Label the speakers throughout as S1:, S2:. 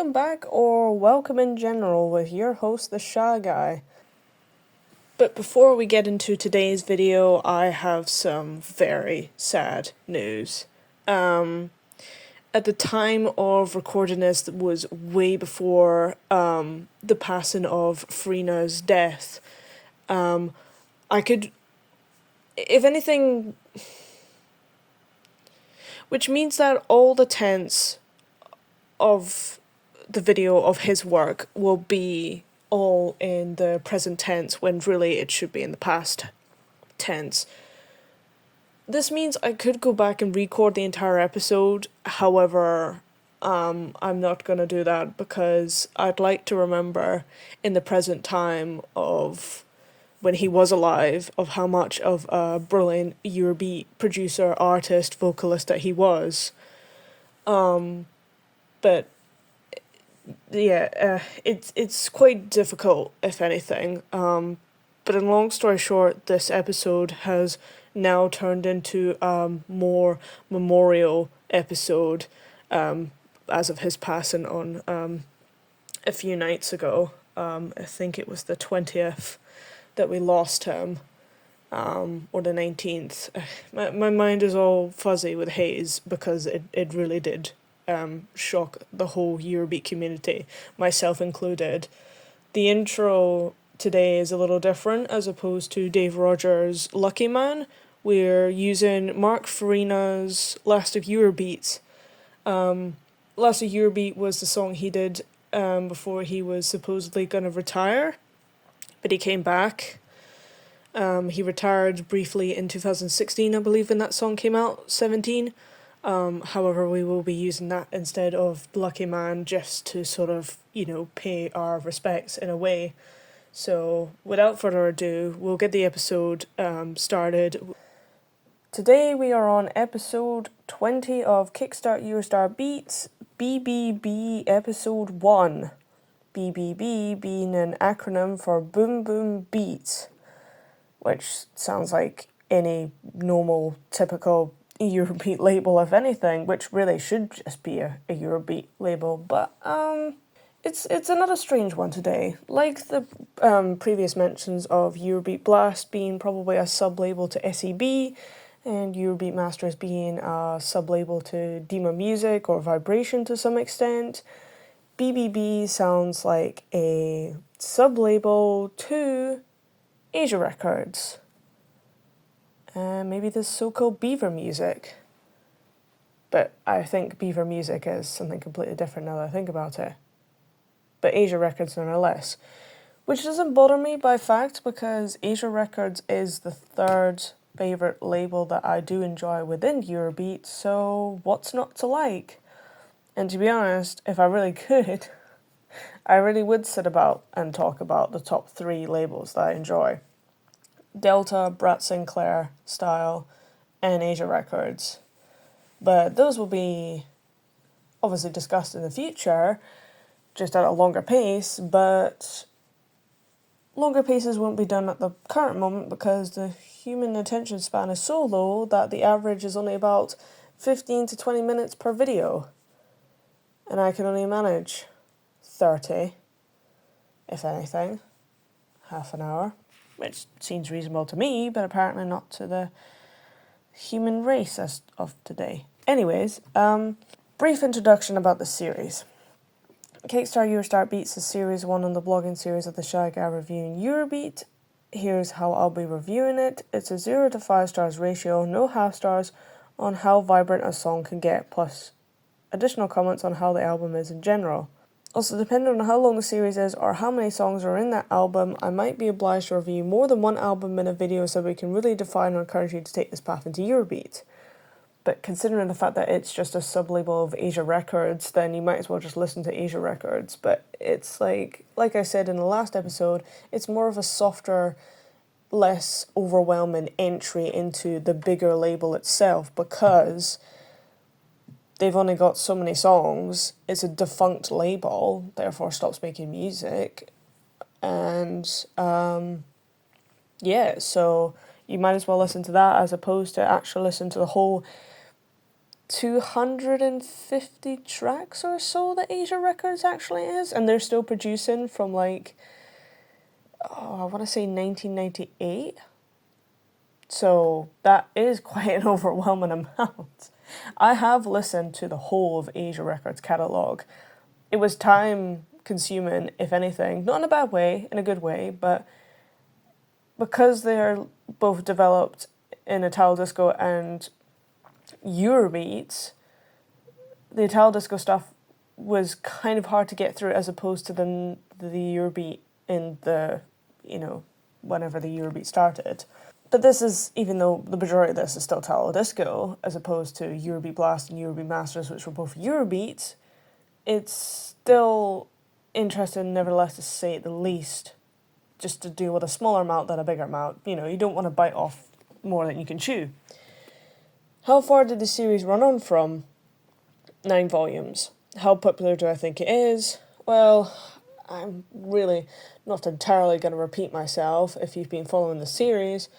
S1: welcome back or welcome in general with your host, the Shy Guy. But before we get into today's video, I have some very sad news. At the time of recording this, that was way before the passing of Farina's death. I could, if anything, which means that all the tense of the video of his work will be all in the present tense when really it should be in the past tense. This means I could go back and record the entire episode, however, I'm not gonna do that because I'd like to remember in the present time of when he was alive of how much of a brilliant Eurobeat producer, artist, vocalist that he was. But yeah, it's quite difficult, if anything. But in long story short, this episode has now turned into a more memorial episode, as of his passing on a few nights ago. I think it was the 20th that we lost him, or the 19th. My mind is all fuzzy with haze because it really did shock the whole Eurobeat community, myself included. The intro today is a little different as opposed to Dave Rogers' Lucky Man. We're using Mark Farina's Last of Eurobeat. Last of Eurobeat was the song he did before he was supposedly going to retire, but he came back. He retired briefly in 2016, I believe, when that song came out, 17. However, we will be using that instead of Lucky Man just to sort of, pay our respects in a way. So, without further ado, we'll get the episode started. Today we are on episode 20 of KickStart EuroStar Beats, BBB episode 1. BBB being an acronym for Boom Boom Beats, which sounds like any normal, typical Eurobeat label, if anything, which really should just be a Eurobeat label, but it's another strange one today. Like the previous mentions of Eurobeat Blast being probably a sub-label to SEB, and Eurobeat Masters being a sub-label to Dima Music or Vibration to some extent, BBB sounds like a sub-label to Asia Records. Maybe the so-called Beaver Music. But I think Beaver Music is something completely different now that I think about it. But Asia Records nonetheless. Which doesn't bother me by fact because Asia Records is the third favourite label that I do enjoy within Eurobeat, so what's not to like? And to be honest, if I really could, I really would sit about and talk about the top 3 labels that I enjoy. Delta, Brat Sinclair, Style, and Asia Records. But those will be obviously discussed in the future, just at a longer pace, but longer paces won't be done at the current moment because the human attention span is so low that the average is only about 15 to 20 minutes per video. And I can only manage 30, if anything, half an hour. Which seems reasonable to me, but apparently not to the human race as of today. Anyways, brief introduction about the series. KickStart EuroStar Beats is Series 1 on the blogging series of the Shy Guy reviewing Eurobeat. Here's how I'll be reviewing it. It's a 0 to 5 stars ratio, no half stars, on how vibrant a song can get, plus additional comments on how the album is in general. Also, depending on how long the series is or how many songs are in that album, I might be obliged to review more than one album in a video so we can really define and encourage you to take this path into Eurobeat. But considering the fact that it's just a sub-label of Asia Records, then you might as well just listen to Asia Records. But it's like I said in the last episode, it's more of a softer, less overwhelming entry into the bigger label itself because they've only got so many songs, it's a defunct label, therefore stops making music, and so you might as well listen to that as opposed to actually listen to the whole 250 tracks or so that Asia Records actually is, and they're still producing from like, I want to say 1998. So that is quite an overwhelming amount. I have listened to the whole of Asia Records catalogue. It was time consuming, if anything, not in a bad way, in a good way, but because they're both developed in Italo disco and Eurobeat, the Italo disco stuff was kind of hard to get through as opposed to the Eurobeat in the, whenever the Eurobeat started. But this is, even though the majority of this is still Italo disco, as opposed to Eurobeat Blast and Eurobeat Masters, which were both Eurobeat, it's still interesting, nevertheless, to say at the least, just to deal with a smaller amount than a bigger amount. You don't want to bite off more than you can chew. How far did the series run on from? 9 volumes. How popular do I think it is? Well, I'm really not entirely going to repeat myself if you've been following the series,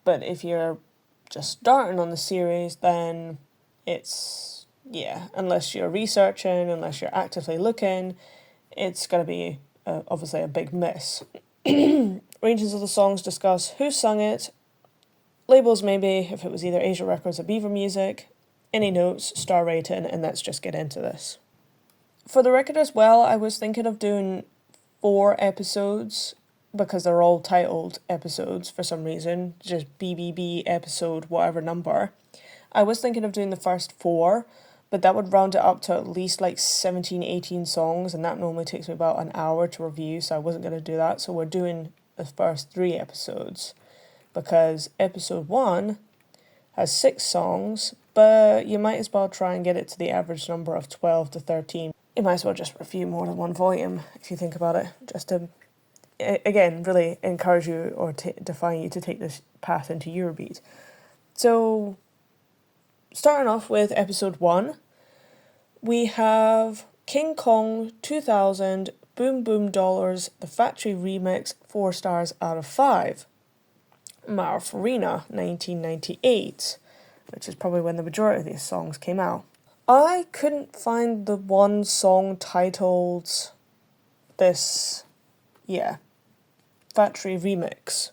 S1: but if you're just starting on the series, then it's, unless you're researching, unless you're actively looking, it's going to be obviously a big miss. Ranges of the songs discuss who sung it, labels maybe, if it was either Asia Records or Beaver Music, any notes, star rating, and let's just get into this. For the record as well, I was thinking of doing 4 episodes, because they're all titled episodes for some reason, just BBB episode whatever number. I was thinking of doing the first 4, but that would round it up to at least like 17, 18 songs, and that normally takes me about an hour to review, so I wasn't going to do that. So we're doing the first 3 episodes, because episode 1 has 6 songs, but you might as well try and get it to the average number of 12 to 13. You might as well just review more than one volume, if you think about it, just to, again, really encourage you or define you to take this path into Eurobeat. So, starting off with episode 1, we have King Kong 2000 Boom Boom Dollars, the Factory Remix, 4 stars out of 5. Farina 1998, which is probably when the majority of these songs came out. I couldn't find the one song titled this, Factory Remix.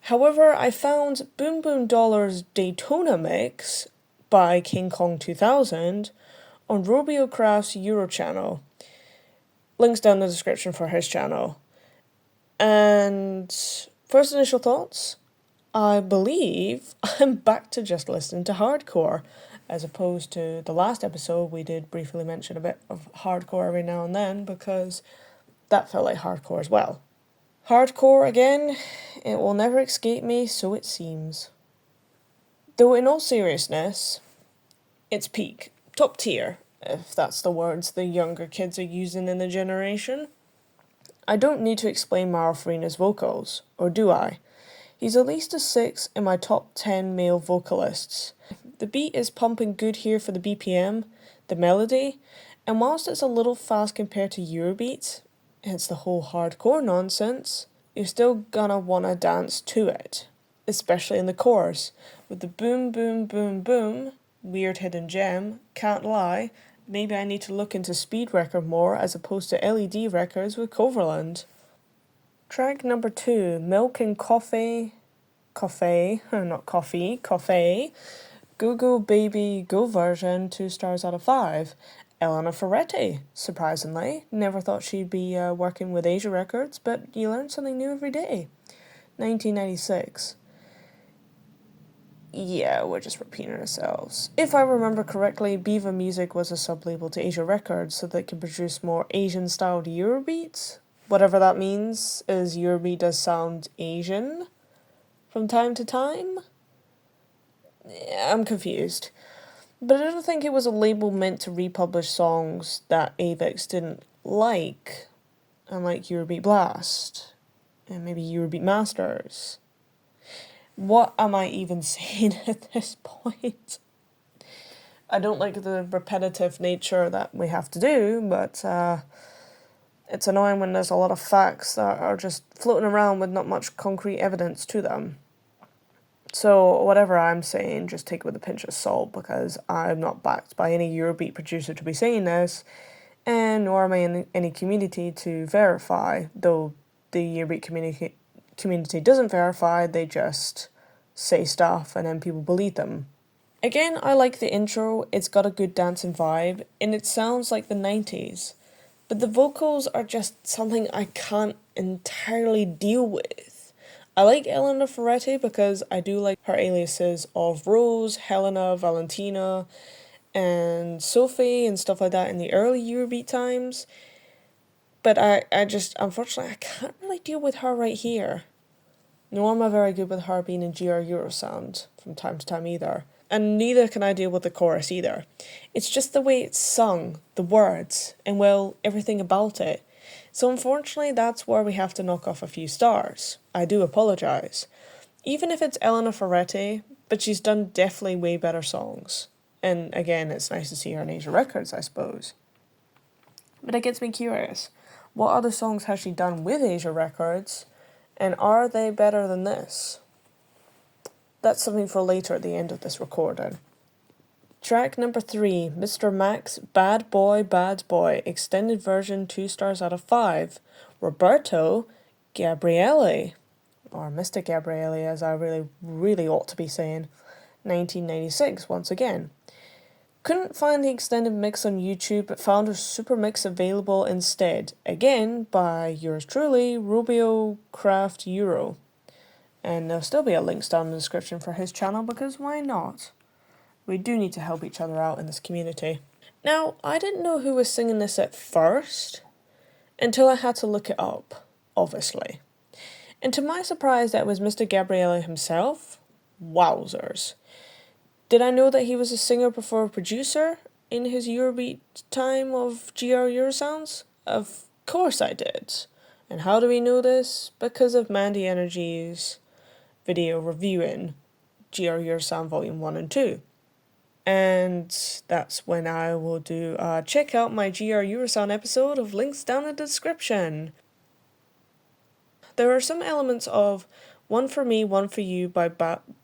S1: However, I found Boom Boom Dollars Daytona Mix by King Kong 2000 on Robio Craft's Euro channel. Links down in the description for his channel. And first initial thoughts, I believe I'm back to just listening to hardcore, as opposed to the last episode we did briefly mention a bit of hardcore every now and then, because that felt like hardcore as well. Hardcore, again, it will never escape me, so it seems. Though in all seriousness, it's peak, top tier, if that's the words the younger kids are using in the generation. I don't need to explain Farina's vocals, or do I? He's at least a 6 in my top 10 male vocalists. The beat is pumping good here for the BPM, the melody, and whilst it's a little fast compared to Eurobeat, hence the whole hardcore nonsense, you're still gonna wanna dance to it, especially in the chorus, with the boom boom boom boom, weird hidden gem, can't lie, maybe I need to look into speed record more as opposed to LED records with Coverland. Track number 2, Milk and Coffee, not coffee, coffee, Go Go Baby Go version, 2 stars out of 5. Elena Ferretti, surprisingly. Never thought she'd be working with Asia Records, but you learn something new every day. 1996. Yeah, we're just repeating ourselves. If I remember correctly, Beaver Music was a sub-label to Asia Records so they could produce more Asian-styled Eurobeats. Whatever that means, as Eurobeat does sound Asian from time to time. Yeah, I'm confused. But I don't think it was a label meant to republish songs that Avex didn't like, unlike Eurobeat Blast, and maybe Eurobeat Masters. What am I even saying at this point? I don't like the repetitive nature that we have to do, but it's annoying when there's a lot of facts that are just floating around with not much concrete evidence to them. So whatever I'm saying, just take it with a pinch of salt, because I'm not backed by any Eurobeat producer to be saying this, and nor am I in any community to verify, though the Eurobeat community doesn't verify, they just say stuff and then people believe them. Again, I like the intro, it's got a good dancing vibe, and it sounds like the 90s. But the vocals are just something I can't entirely deal with. I like Elena Ferretti because I do like her aliases of Rose, Helena, Valentina, and Sophie and stuff like that in the early Eurobeat times. But I just, unfortunately, I can't really deal with her right here. Nor am I very good with her being in GR Eurosound from time to time either. And neither can I deal with the chorus either. It's just the way it's sung, the words, and well, everything about it. So unfortunately, that's where we have to knock off a few stars. I do apologise. Even if it's Elena Ferretti, but she's done definitely way better songs. And again, it's nice to see her in Asia Records, I suppose. But it gets me curious. What other songs has she done with Asia Records? And are they better than this? That's something for later at the end of this recording. Track number 3, Mr. Max, Bad Boy, extended version 2 stars out of 5. Roberto Gabriele, or Mr. Gabriele as I really ought to be saying, 1996 once again. Couldn't find the extended mix on YouTube, but found a super mix available instead, again by yours truly, Rubio Craft Euro. And there'll still be a link down in the description for his channel, because why not? We do need to help each other out in this community. Now, I didn't know who was singing this at first, until I had to look it up, obviously. And to my surprise, that was Mr. Gabriele himself. Wowzers. Did I know that he was a singer before a producer in his Eurobeat time of GR Eurosounds? Of course I did. And how do we know this? Because of Mandy Energy's video reviewing GR Eurosound Volume 1 and 2. And that's when I will do check out my GR Eurosound episode of links down in the description. There are some elements of One For Me, One For You by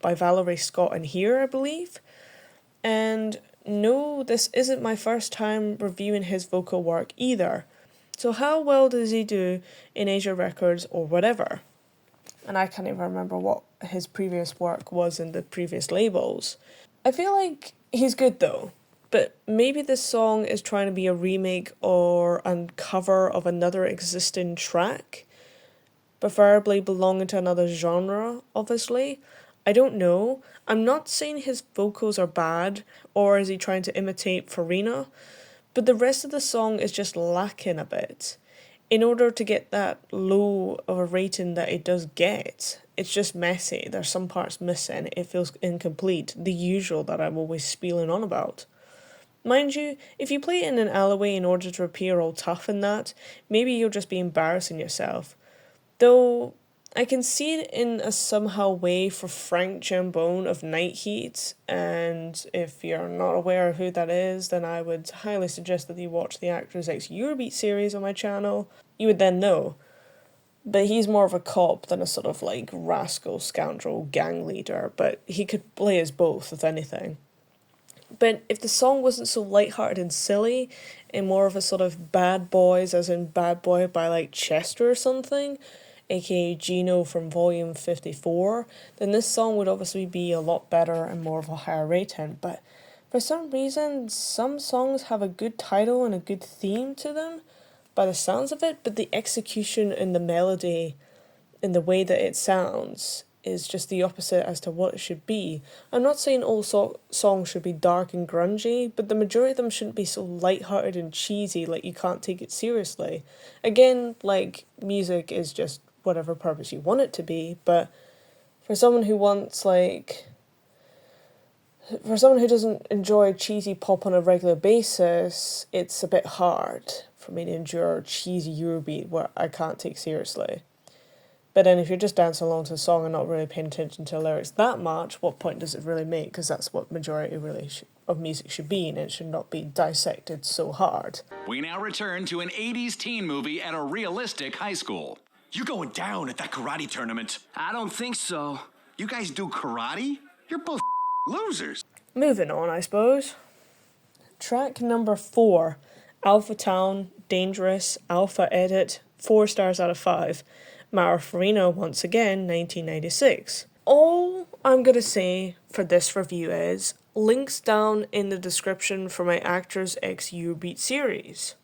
S1: Valerie Scott in here, I believe. And no, this isn't my first time reviewing his vocal work either. So how well does he do in Asia Records or whatever? And I can't even remember what his previous work was in the previous labels. I feel like he's good though, but maybe this song is trying to be a remake or a cover of another existing track, preferably belonging to another genre, obviously. I don't know. I'm not saying his vocals are bad, or is he trying to imitate Farina, but the rest of the song is just lacking a bit. In order to get that low of a rating that it does get, it's just messy. There's some parts missing. It feels incomplete. The usual that I'm always spieling on about. Mind you, if you play it in an alleyway in order to appear all tough and that, maybe you'll just be embarrassing yourself. Though, I can see it in a somehow way for Frank Jambone of Night Heat, and if you're not aware of who that is, then I would highly suggest that you watch the Actors X Eurobeat series on my channel. You would then know. But he's more of a cop than a sort of like rascal, scoundrel, gang leader, but he could play as both, if anything. But if the song wasn't so lighthearted and silly, and more of a sort of Bad Boys, as in Bad Boy by like Chester or something, aka Gino from Volume 54, then this song would obviously be a lot better and more of a higher rating. But for some reason, some songs have a good title and a good theme to them, by the sounds of it, but the execution and the melody and the way that it sounds is just the opposite as to what it should be. I'm not saying all songs should be dark and grungy, but the majority of them shouldn't be so lighthearted and cheesy like you can't take it seriously. Again, like, music is just whatever purpose you want it to be, but for someone who doesn't enjoy cheesy pop on a regular basis, it's a bit hard for me to endure cheesy Eurobeat where I can't take seriously. But then if you're just dancing along to the song and not really paying attention to the lyrics that much, what point does it really make? Because that's what majority of music should be, and it should not be dissected so hard.
S2: We now return to an 80s teen movie at a realistic high school.
S3: You going down at that karate tournament?
S4: I don't think so.
S2: You guys do karate? You're both losers.
S1: Moving on, I suppose. Track number 4, Alpha Town, Dangerous, Alpha Edit, 4 stars out of 5. Mara Farina, once again, 1996. All I'm going to say for this review is links down in the description for my Actors X Eurobeat series.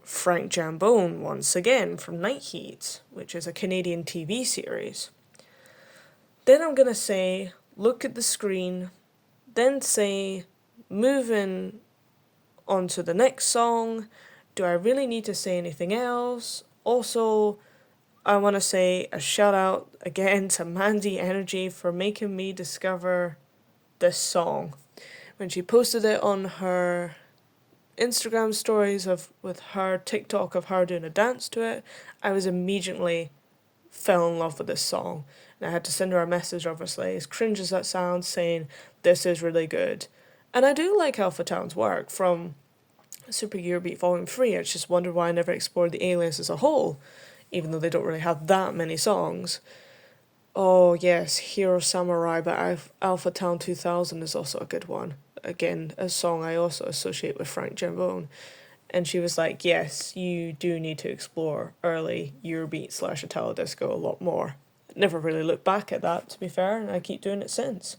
S1: Frank Jambone, once again, from Night Heat, which is a Canadian TV series. Then I'm going to say, look at the screen, then say, moving on to the next song. Do I really need to say anything else? Also, I want to say a shout out again to Mandy Energy for making me discover this song. When she posted it on her Instagram stories with her TikTok of her doing a dance to it, I was immediately fell in love with this song. And I had to send her a message, obviously, as cringe as that sounds, saying, this is really good. And I do like Alpha Town's work from Super Eurobeat Volume 3. I just wonder why I never explored the Alias as a whole, even though they don't really have that many songs. Oh yes, Hero Samurai by Alpha Town 2000 is also a good one. Again, a song I also associate with Frank Jambone. And she was like, yes, you do need to explore early Eurobeat / Italo disco a lot more. Never really looked back at that, to be fair, and I keep doing it since.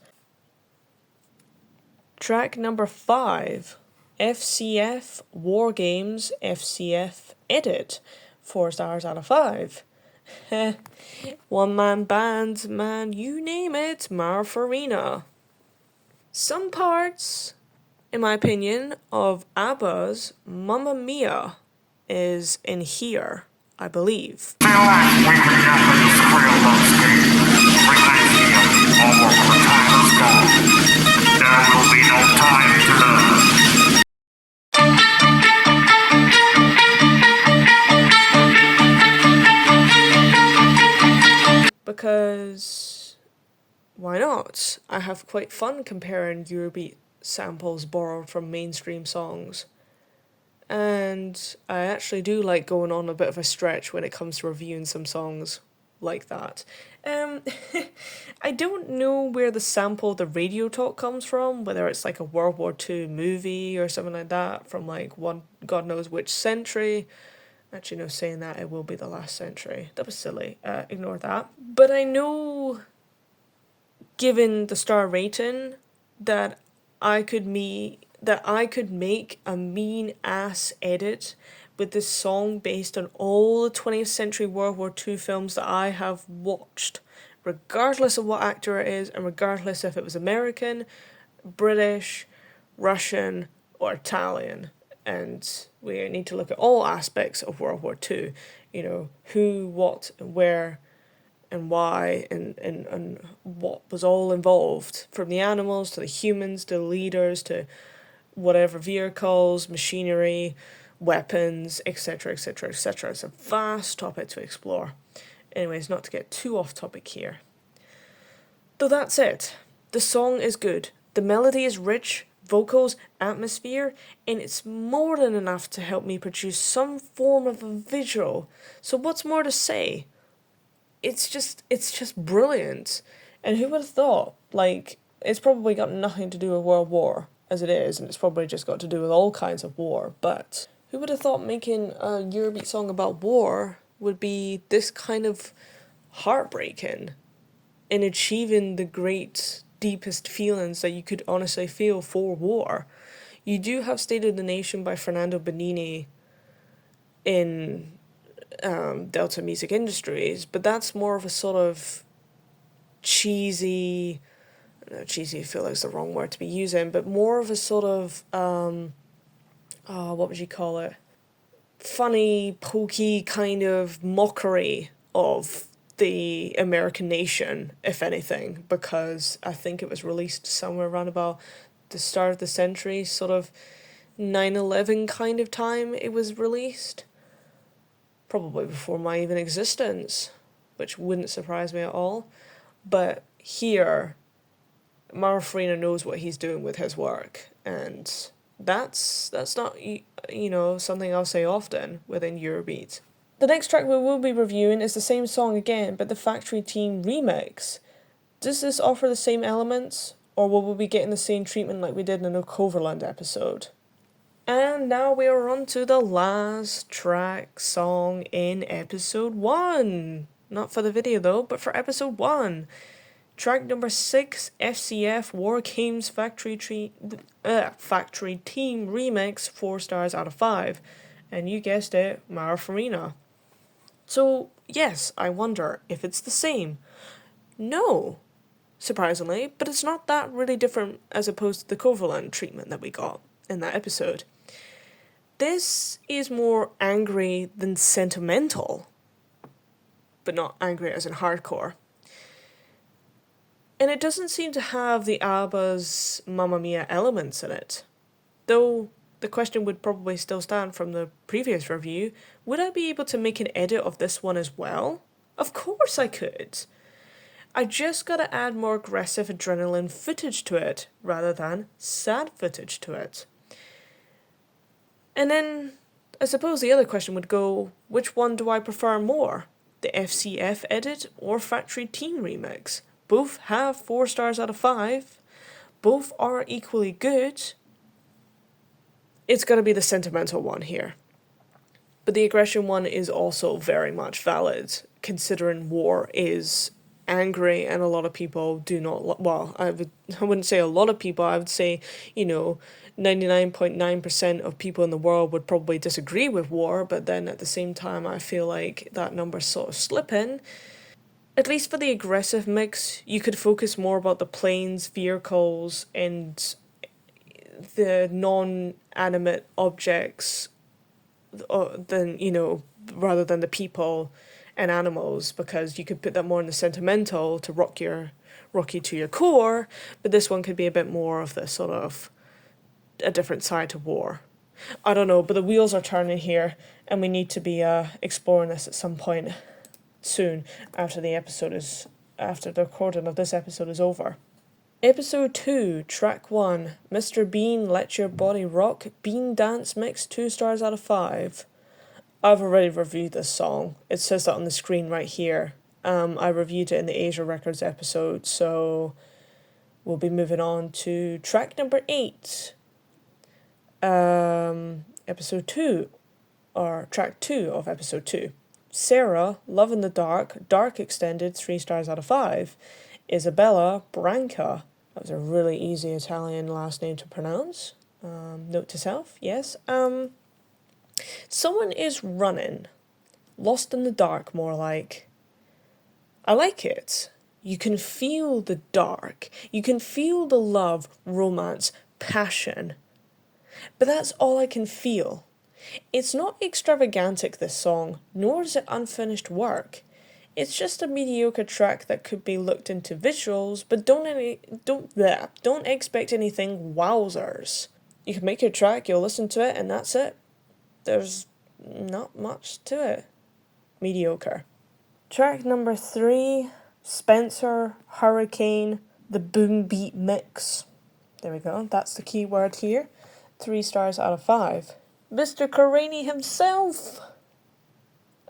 S1: Track number 5, FCF War Games FCF Edit, 4 stars out of 5. One man band, man, you name it, Mara Farina. Some parts, in my opinion, of ABBA's Mamma Mia is in here, I believe.
S3: There will be no time to learn.
S1: Because why not? I have quite fun comparing Eurobeat samples borrowed from mainstream songs. And I actually do like going on a bit of a stretch when it comes to reviewing some songs like that. I don't know where the sample the radio talk comes from, whether it's like a World War II movie or something like that from like one God knows which century. Actually, no, saying that, it will be the last century. That was silly. Ignore that. But I know, given the star rating, that I could make a mean-ass edit with this song based on all the 20th century World War II films that I have watched, regardless of what actor it is, and regardless if it was American, British, Russian, or Italian. And we need to look at all aspects of World War II, you know, who, what, and where, and why, and what was all involved, from the animals to the humans to the leaders to whatever vehicles, machinery, weapons, etc., etc., etc. It's a vast topic to explore. Anyways, not to get too off topic here. Though that's it. The song is good. The melody is rich, vocals, atmosphere, and it's more than enough to help me produce some form of a visual. So what's more to say? It's just brilliant. And who would have thought? Like, it's probably got nothing to do with World War, as it is, and it's probably just got to do with all kinds of war, but who would have thought making a Eurobeat song about war would be this kind of heartbreaking in achieving the great, deepest feelings that you could honestly feel for war. You do have State of the Nation by Fernando Benini in Delta Music Industries, but that's more of a sort of cheesy, cheesy I feel like is the wrong word to be using, but more of a sort of, what would you call it? Funny, pokey kind of mockery of the American nation, if anything, because I think it was released somewhere around about the start of the century, sort of 9/11 kind of time it was released. Probably before my even existence, which wouldn't surprise me at all. But here, Mara Farina knows what he's doing with his work, and that's not, you know, something I'll say often within Eurobeat. The next track we will be reviewing is the same song again, but the Factory Team remix. Does this offer the same elements, or will we be getting the same treatment like we did in the Coverland episode? And now we are on to the last track song in episode 1. Not for the video though, but for episode 1. Track number 6, FCF War Games Factory Team Remix, 4 stars out of 5. And you guessed it, Mara Farina. So, yes, I wonder if it's the same. No, surprisingly, but it's not that really different as opposed to the Coverland treatment that we got in that episode. This is more angry than sentimental, but not angry as in hardcore. And it doesn't seem to have the ABBA's Mamma Mia elements in it. Though the question would probably still stand from the previous review, would I be able to make an edit of this one as well? Of course I could. I just gotta add more aggressive adrenaline footage to it, rather than sad footage to it. And then, I suppose the other question would go, which one do I prefer more? The FCF edit or Factory Team remix? Both have 4 stars out of 5. Both are equally good. It's gotta be the sentimental one here. But the aggression one is also very much valid, considering War is angry and a lot of people do not, well, I wouldn't say a lot of people, I would say, 99.9% of people in the world would probably disagree with War, but then at the same time I feel like that number's sort of slipping. At least for the aggressive mix, you could focus more about the planes, vehicles, and the non-animate objects than, rather than the people and animals, because you could put that more in the sentimental to rock you to your core, but this one could be a bit more of the sort of a different side to War. I don't know, but the wheels are turning here, and we need to be exploring this at some point soon after the recording of this episode is over. Episode 2, Track 1, Mr. Bean, Let Your Body Rock, Bean Dance Mix, 2 stars out of 5. I've already reviewed this song. It says that on the screen right here. I reviewed it in the Asia Records episode, so we'll be moving on to track number 8. Episode 2, or track 2 of episode 2. Sarah, Love in the Dark, Dark Extended, 3 stars out of 5. Isabella, Branca. That was a really easy Italian last name to pronounce. Note to self, yes. Someone is running. Lost in the Dark, more like. I like it. You can feel the dark. You can feel the love, romance, passion. But that's all I can feel. It's not extravagantic, this song, nor is it unfinished work. It's just a mediocre track that could be looked into visuals, but don't expect anything wowzers. You can make your track, you'll listen to it, and that's it. There's not much to it. Mediocre. Track number 3, Spencer, Hurricane, the Boom Beat Mix. There we go, that's the key word here. 3 stars out of 5. Mr. Karani himself!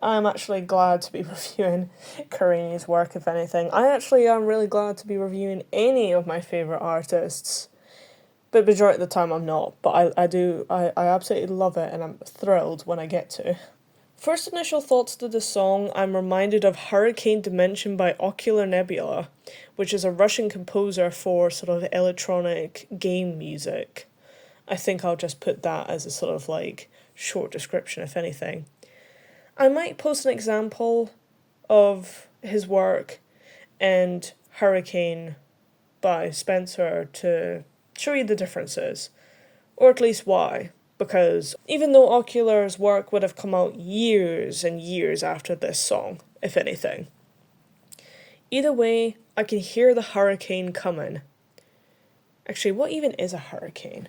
S1: I'm actually glad to be reviewing Karani's work, if anything. I actually am really glad to be reviewing any of my favourite artists. But majority of the time I'm not. But I absolutely love it, and I'm thrilled when I get to. First initial thoughts to the song, I'm reminded of Hurricane Dimension by Ocular Nebula, which is a Russian composer for sort of electronic game music. I think I'll just put that as a sort of like short description, if anything. I might post an example of his work and Hurricane by Spencer to show you the differences, or at least why, because even though Ocular's work would have come out years and years after this song, if anything. Either way, I can hear the hurricane coming. Actually, what even is a hurricane?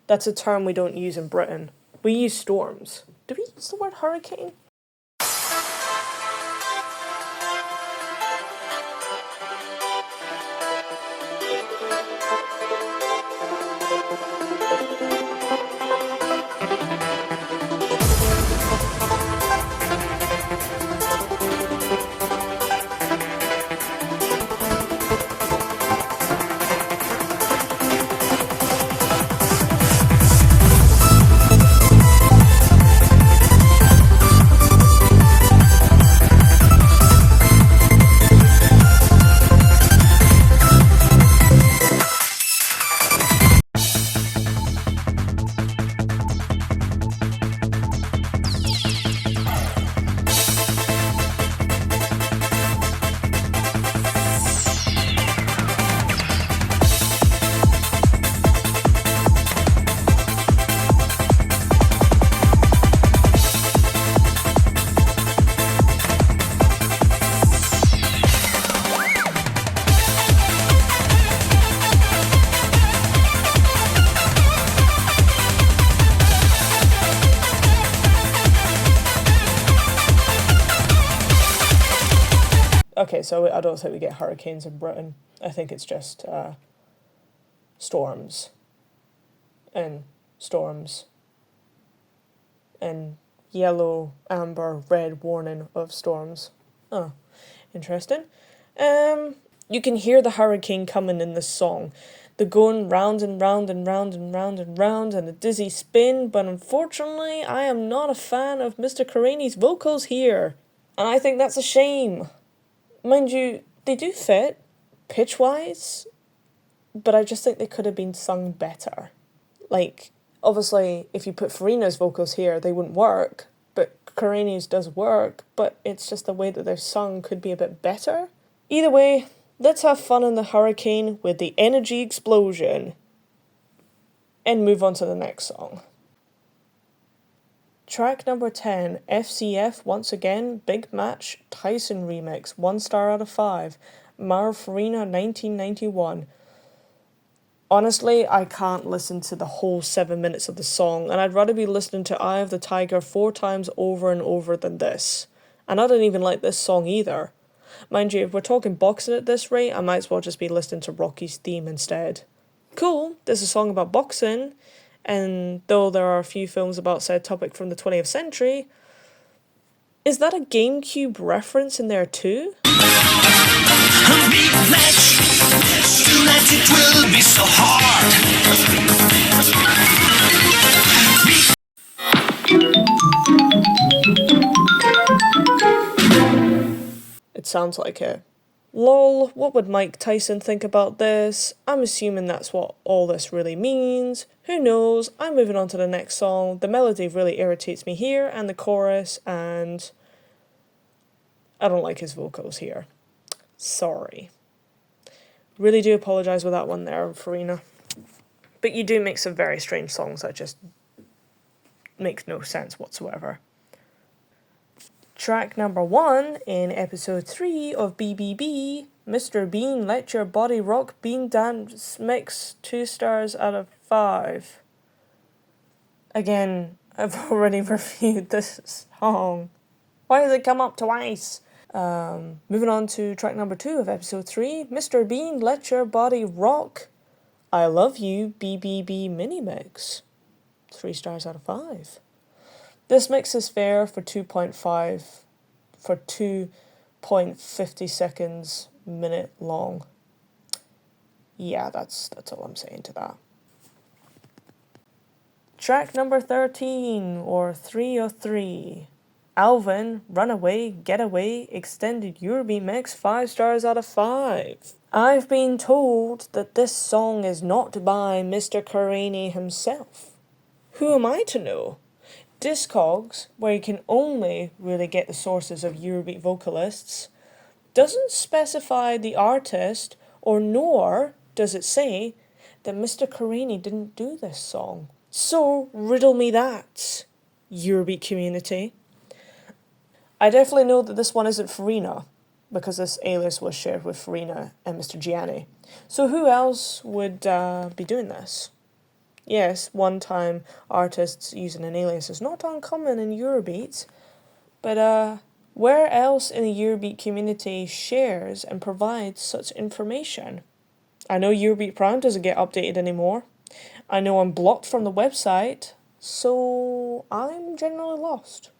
S1: That's a term we don't use in Britain. We use storms. Do we use the word hurricane? Okay, so I don't think we get hurricanes in Britain. I think it's just storms. And storms. And yellow, amber, red warning of storms. Oh, interesting. You can hear the hurricane coming in this song. They're going round and round and round and round and round and a dizzy spin, but unfortunately I am not a fan of Mr. Karani's vocals here. And I think that's a shame. Mind you, they do fit, pitch-wise, but I just think they could have been sung better. Like, obviously, if you put Farina's vocals here, they wouldn't work, but Karani's does work, but it's just the way that they're sung could be a bit better. Either way, let's have fun in the hurricane with the energy explosion. And move on to the next song. Track number 10, FCF once again, Big Match, Tyson remix, 1 star out of 5, Mara Farina 1991. Honestly, I can't listen to the whole 7 minutes of the song, and I'd rather be listening to Eye of the Tiger 4 times over and over than this. And I don't even like this song either. Mind you, if we're talking boxing at this rate, I might as well just be listening to Rocky's theme instead. Cool, there's a song about boxing, and though there are a few films about said topic from the 20th century, is that a GameCube reference in there too?
S4: Big match, tonight it will be so hard.
S1: It sounds like it. Lol, what would Mike Tyson think about this? I'm assuming that's what all this really means. Who knows? I'm moving on to the next song. The melody really irritates me here, and the chorus, and I don't like his vocals here. Sorry. Really do apologise with that one there, Farina. But you do make some very strange songs that just makes no sense whatsoever. Track number 1 in episode 3 of BBB, Mr. Bean Let Your Body Rock Bean Dance Mix, 2 stars out of 5. Again, I've already reviewed this song. Why does it come up twice? Moving on to track number 2 of episode 3, Mr. Bean Let Your Body Rock I Love You BBB Mini Mix, 3 stars out of 5. This mix is fair for 2.50 seconds minute long. Yeah, that's all I'm saying to that. Track number 13, or 3 of 3. Alvin, Runaway, Getaway, Extended Eurobeat Mix, 5 stars out of 5. I've been told that this song is not by Mr. Karani himself. Who am I to know? Discogs, where you can only really get the sources of Eurobeat vocalists, doesn't specify the artist, or nor does it say that Mr. Karani didn't do this song. So riddle me that, Eurobeat community. I definitely know that this one isn't Farina, because this alias was shared with Farina and Mr. Gianni. So who else would be doing this? Yes, one-time artists using an alias is not uncommon in Eurobeat, but where else in the Eurobeat community shares and provides such information? I know Eurobeat Prime doesn't get updated anymore. I know I'm blocked from the website, so I'm generally lost.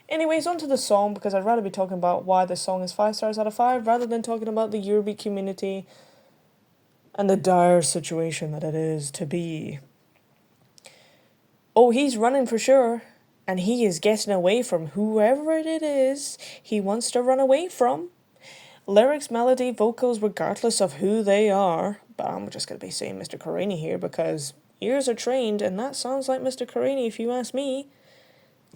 S1: Anyways, on to the song, because I'd rather be talking about why this song is 5 stars out of 5 rather than talking about the Eurobeat community and the dire situation that it is to be. Oh, he's running for sure, and he is getting away from whoever it is he wants to run away from. Lyrics, melody, vocals, regardless of who they are, but I'm just going to be saying Mr. Karani here because ears are trained, and that sounds like Mr. Karani if you ask me.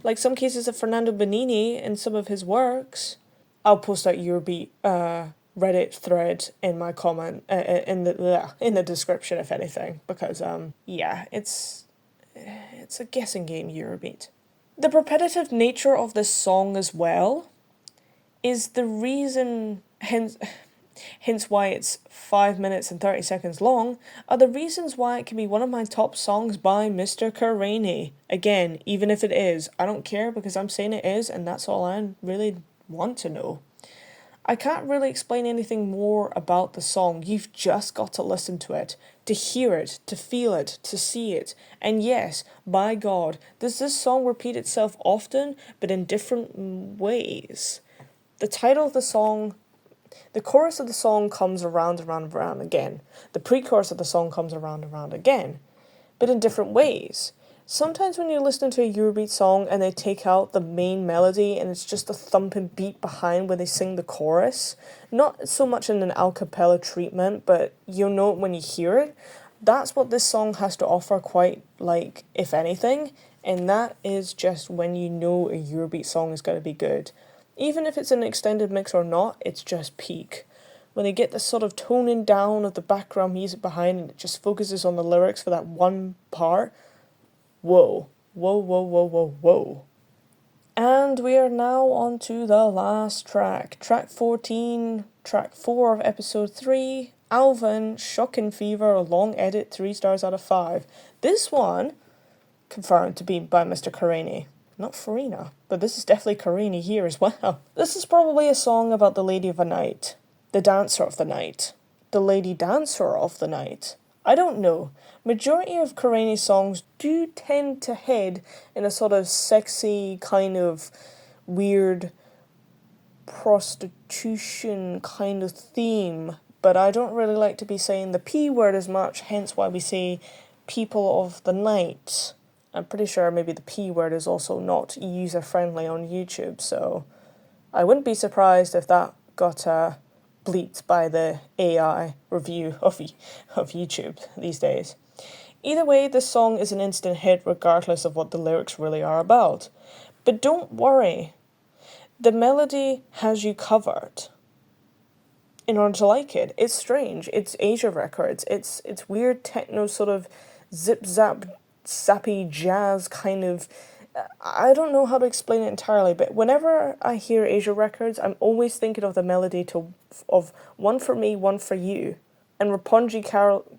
S1: Like some cases of Fernando Benini in some of his works. I'll post that Eurobeat Reddit thread in my comment, in the description if anything, because yeah, it's a guessing game, Eurobeat. The repetitive nature of this song as well is the reason, hence why it's 5 minutes and 30 seconds long, are the reasons why it can be one of my top songs by Mr. Karani. Again, even if it is, I don't care because I'm saying it is, and that's all I really want to know. I can't really explain anything more about the song. You've just got to listen to it, to hear it, to feel it, to see it. And yes, by God, does this song repeat itself often, but in different ways? The title of the song, the chorus of the song comes around and round and round again. The pre-chorus of the song comes around and round again, but in different ways. Sometimes when you listen to a Eurobeat song and they take out the main melody and it's just a thumping beat behind where they sing the chorus, not so much in an a cappella treatment, but you'll know it when you hear it, that's what this song has to offer quite, like, if anything, and that is just when you know a Eurobeat song is going to be good. Even if it's an extended mix or not, it's just peak. When they get the sort of toning down of the background music behind and it just focuses on the lyrics for that one part, whoa, whoa, whoa, whoa, whoa, whoa. And we are now on to the last track. Track 14, track 4 of episode 3, Alvin, Shocking Fever, a long edit, 3 stars out of 5. This one, confirmed to be by Mr. Karani. Not Farina, but this is definitely Karani here as well. This is probably a song about the lady of the night, the dancer of the night, the lady dancer of the night. I don't know. Majority of Karani's songs do tend to head in a sort of sexy, kind of weird prostitution kind of theme, but I don't really like to be saying the P word as much, hence why we say people of the night. I'm pretty sure maybe the P word is also not user-friendly on YouTube, so I wouldn't be surprised if that got bleeped by the AI review of YouTube these days. Either way, this song is an instant hit regardless of what the lyrics really are about. But don't worry, the melody has you covered in order to like it. It's strange, it's Asia Records, it's weird techno sort of zip-zap, sappy jazz kind of... I don't know how to explain it entirely, but whenever I hear Asia Records, I'm always thinking of the melody of One For Me, One For You. And Rapunji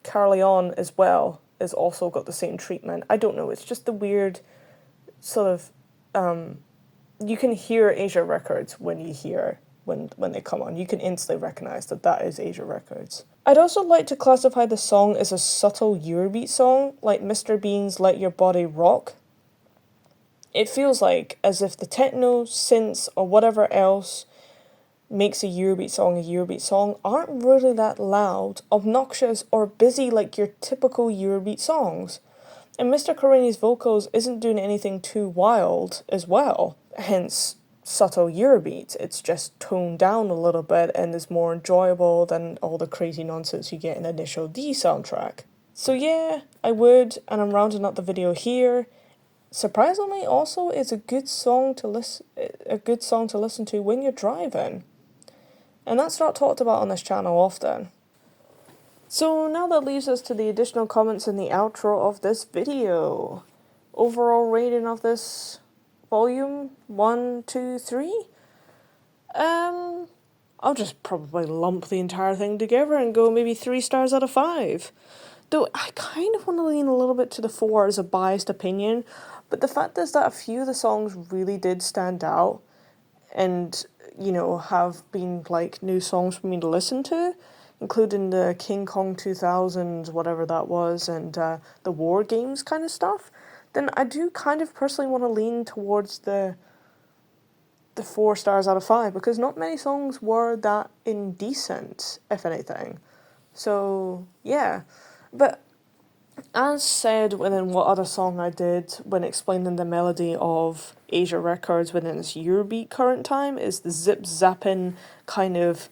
S1: Carleon as well has also got the same treatment. I don't know, it's just the weird sort of... you can hear Asia Records when you hear... When they come on. You can instantly recognise that is Asia Records. I'd also like to classify the song as a subtle Eurobeat song, like Mr. Bean's Let Your Body Rock. It feels like as if the techno, synths, or whatever else makes a Eurobeat song aren't really that loud, obnoxious, or busy like your typical Eurobeat songs. And Mr. Karani's vocals isn't doing anything too wild as well, hence subtle Eurobeat. It's just toned down a little bit and is more enjoyable than all the crazy nonsense you get in Initial D soundtrack. So yeah, I would, and I'm rounding up the video here. Surprisingly, also, it's a good song to listen to when you're driving. And that's not talked about on this channel often. So now that leaves us to the additional comments in the outro of this video. Overall rating of this volume 1, 2, 3. I'll just probably lump the entire thing together and go maybe 3 stars out of 5. Though I kind of want to lean a little bit to the 4 as a biased opinion, but the fact is that a few of the songs really did stand out and, you know, have been like new songs for me to listen to, including the King Kong 2000, whatever that was, and the War Games kind of stuff. Then I do kind of personally want to lean towards the 4 stars out of 5, because not many songs were that indecent, if anything. So, yeah. But as said within what other song I did when explaining the melody of Asia Records within its Eurobeat current time, is the zip-zapping kind of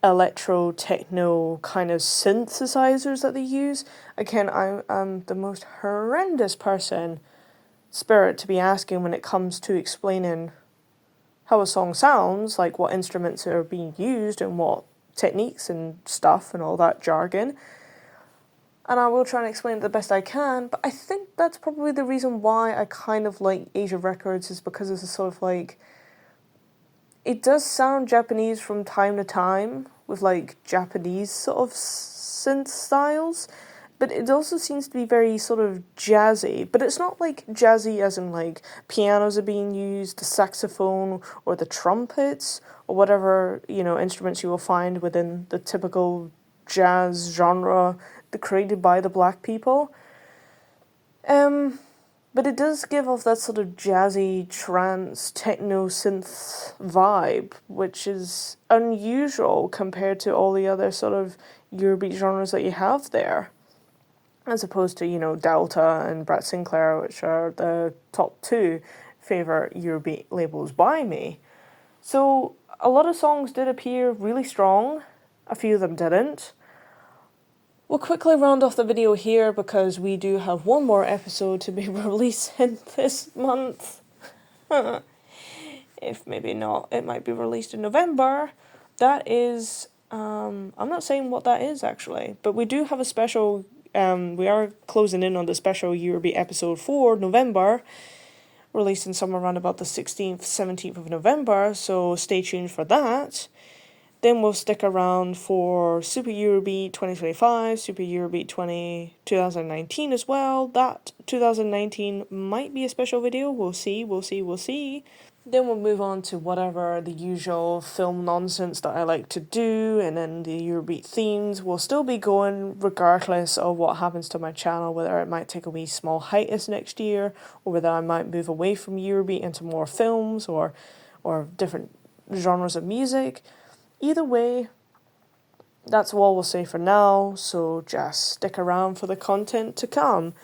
S1: electro-techno kind of synthesizers that they use. Again, I'm the most horrendous spirit to be asking when it comes to explaining how a song sounds, like what instruments are being used and what techniques and stuff and all that jargon. And I will try and explain it the best I can, but I think that's probably the reason why I kind of like Asia Records, is because it's a sort of like... It does sound Japanese from time to time, with like Japanese sort of synth styles, But it also seems to be very sort of jazzy, but it's not like jazzy as in like pianos are being used, the saxophone or the trumpets or whatever, you know, instruments you will find within the typical jazz genre created by the black people. But it does give off that sort of jazzy trance techno synth vibe, which is unusual compared to all the other sort of Eurobeat genres that you have there. As opposed to, you know, Delta and Brett Sinclair, which are the top two favourite Eurobeat labels by me. So a lot of songs did appear really strong, a few of them didn't. We'll quickly round off the video here because we do have one more episode to be releasing this month. If maybe not, it might be released in November. That is, I'm not saying what that is actually, but we do have a special. We are closing in on the special Eurobeat episode for November, releasing somewhere around about the 16th, 17th of November, so stay tuned for that. Then we'll stick around for Super Eurobeat 2025, Super Eurobeat 2019 as well. That 2019 might be a special video, we'll see. Then we'll move on to whatever the usual film nonsense that I like to do, and then the Eurobeat themes will still be going regardless of what happens to my channel, whether it might take a wee small hiatus next year, or whether I might move away from Eurobeat into more films or different genres of music. Either way, that's all we'll say for now, so just stick around for the content to come.